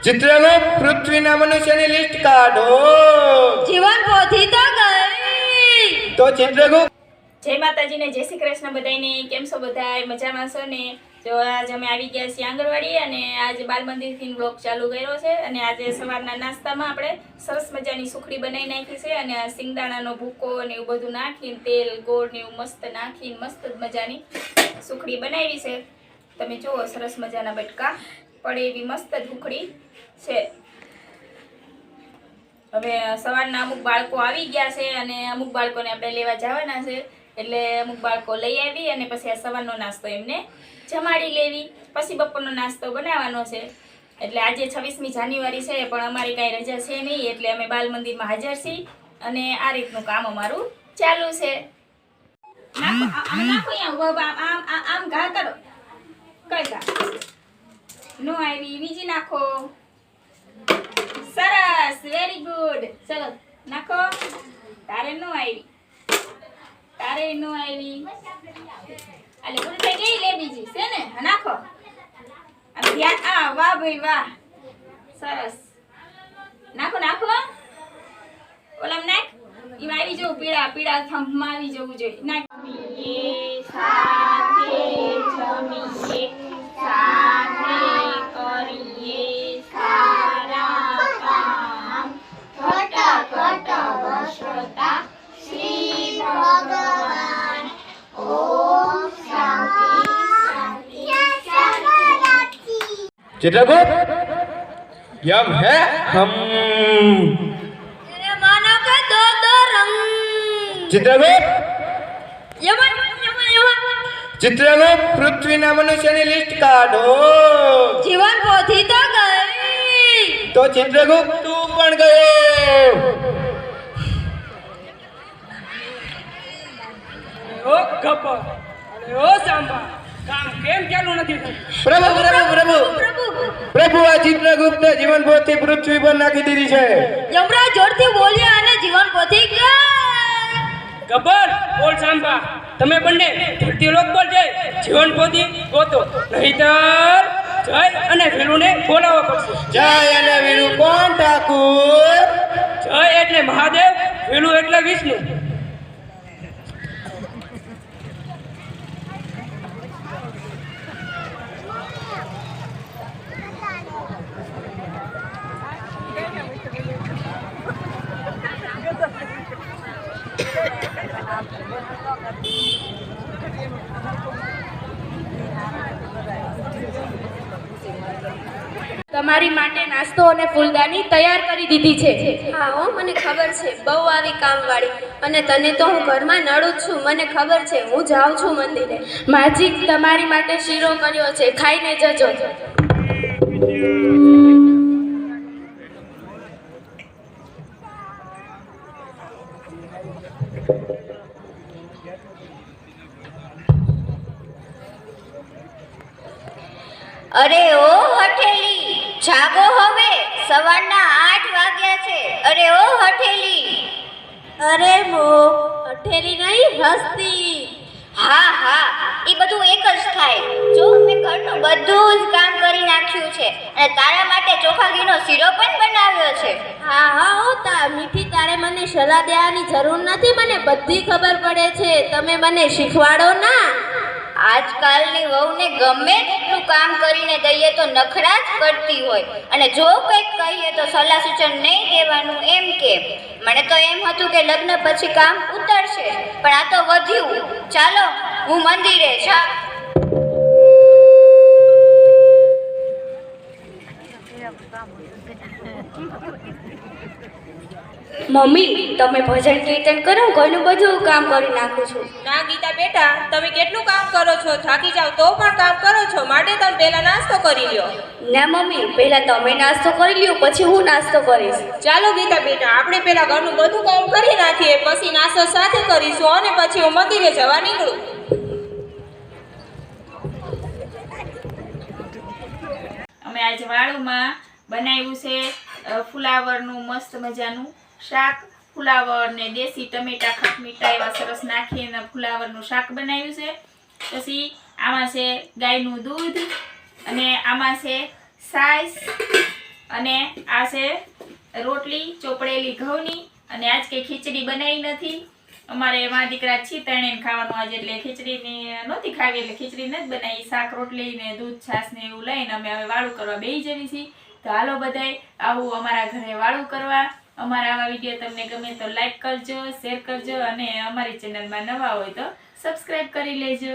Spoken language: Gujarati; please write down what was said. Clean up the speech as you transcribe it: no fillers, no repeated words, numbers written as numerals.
ચિત્રનો પૃથ્વીના મનુષ્યની લિસ્ટ કાઢો. જીવન પોથી તો ગઈ. તો ચિત્રગુપ્ત. જય માતાજીને જય શ્રી કૃષ્ણ બધાને. કેમ છો બધાય? મજામાં છો ને? જો આજ અમે આવી ગયા છીએ આંગણવાડી અને આજે બાલ મંદિરથી બ્લોગ ચાલુ કર્યો છે. અને આજે સવારના નાસ્તામાં આપણે સરસ મજાની સુખડી બનાવી નાખી છે અને સિંગદાણાનો ભૂકો ને એવું બધું નાખીને તેલ ગોળ ને એવું મસ્ત નાખીને મસ્ત મજાની સુખડી બનાવી છે. તમે જુઓ સરસ મજાના બટકા પડે એવી મસ્ત સુખડી છે. હવે સવારના અમુક બાળકો આવી ગયા છે અને અમુક બાળકોને આપણે લેવા જવાના છે. એટલે અમુક બાળકો લઈ આવી અને પછી આ સવારનો નાસ્તો એમને જમાડી લેવી, પછી બપોરનો નાસ્તો બનાવવાનો છે. એટલે આજે 26મી જાન્યુઆરી છે પણ અમારી કાંઈ રજા છે નહીં, એટલે અમે બાલ મંદિરમાં હાજર છીએ અને આ રીતનું કામ અમારું ચાલુ છે. આમ ઘા કરો, કઈ ઘા નો આવી, બીજી નાખો. સરસ, વેરી ગુડ. ચલો નાખો. તારે નો આવી, તારે નો આવી. આલે પૂરી થઈ ગઈ, લે બીજી છે ને, નાખો. આ ધ્યાન, આ વાહ ભાઈ વાહ, સરસ. નાખો નાખો, ઓલામ નાખ. એમાં આવી જવું, પીળા પીળા થંભમાં આવી જવું જોઈએ. નાખ. સાથે જમીએ, સાથે કરીએ સારા કામ, ઘટ વર્ષતા શ્રી ભગવાન. ઓમ શાંતિ શાંતિ. ચિત્રગુપ્ત. यम है हम. मानो के दो रंग. ચિત્રગુપ્ત. यमन ચિત્રનો પૃથ્વીના મનુષ્યની લિસ્ટ કાઢો. जीवन पोथी तो गई. તો ચિત્રગુપ્ત તું પણ ગયો. ઓ ગબ્બર અને ઓ સાંભા, કામ કેમ ચાલુ નથી થતું? પ્રભુ પ્રભુ પ્રભુ પ્રભુ આ ચિત્રગુપ્ત જીવન પોથી પૃથ્વી પર નાખી દીધી છે. यमराज जोरથી બોલ્યા અને જીવન પોથી ગઈ. ગબ્બર, બોલ સાંભા, તમે બંને ધરતી લોક પર જઈ જીવન પોથી ગોતો, નહીતર જય અને વીરુને બોલાવવા પડશે. જય અને વીરુ કોણ ઠાકુર? જય એટલે મહાદેવ, વીરુ એટલે વિષ્ણુ. તમારી માટે નાસ્તો અને ફૂલદાની તૈયાર કરી દીધી છે. હા હો, મને ખબર છે, બહુ આવી કામવાળી. અને તને તો હું ઘરમાં નડું જ છું, મને ખબર છે. હું જાઉં છું મંદિરે. માજી તમારી માટે શીરો કર્યો છે, ખાઈને જજો. અરે ઓ હઠેલી, જાગો હવે, સવારના 8 વાગ્યા છે. અરે ઓ હઠેલી. અરે મો, હઠેલી નહીં, હસ્તી. હા, એ બધું એક જ થાય. જો મેં ઘરનું બધું જ કામ કરી નાખ્યું છે અને તારા માટે ચોખા ઘીનો શીરો પણ બનાવ્યો છે. હા હો, મીઠી, તારે મને સલાહ દેવાની જરૂર નથી, મને બધી ખબર પડે છે. તમે મને શીખવાડો ના. આજકાલની વહુને ગમે તેટલું કામ કરીને દઈએ તો નખરા જ કરતી હોય, અને જો કંઈક કહીએ તો સલાહ સૂચન નહીં દેવાનું એમ કે. મને તો એમ હતું કે લગ્ન પછી કામ ઉતરશે, પણ આ તો વધ્યું. ચાલો હું મંદિરે જા. મમ્મી, તમે ભજન કીર્તન કરો, ઘણું બધું કામ કરી નાખું છું. ના ગીતા બેટા, તમે કેટલું કામ કરો છો? થાકી જાવ તો પણ કામ કરો છો, માટે તમે પહેલા નાસ્તો કરી લ્યો. ના મમ્મી, પહેલા તમે નાસ્તો કરી લ્યો, પછી હું નાસ્તો કરીશ. ચાલો ગીતા બેટા, આપણે પહેલા ઘરનું બધું કામ કરી નાખીએ, પછી નાસ્તો સાથે કરીશું અને પછી હું મંદિરે જવા નીકળું. અમે આજે વાળુમાં બનાવ્યું છે ફુલાવરનું મસ્ત મજાનું શાક. ફુલાવર ને દેશી ટમેટા ખટમીઠા એવા સરસ નાખીને ફુલાવરનું શાક બનાવ્યું છે. પછી આમાં છે ગાયનું દૂધ અને આમાં છે સાઈસ અને આ છે રોટલી ચોપડેલી ઘઉંની. અને આજ કંઈ ખીચડી બનાવી નથી. અમારે એમાં દીકરા છીએ ત્રણેય ખાવાનું આજે, એટલે ખીચડીની નહોતી ખાવી એટલે ખીચડી નથી બનાવી. શાક રોટલી ને દૂધ છાશ ને એવું લઈને અમે હવે વાળું કરવા બેસી જવી છીએ. તો હાલો બધાય આવું અમારા ઘરે વાળું કરવા. અમારા આવા વિડીયો તમને ગમે તો લાઈક કરજો, શેર કરજો અને અમારી ચેનલમાં નવા હોય તો સબસ્ક્રાઈબ કરી લેજો.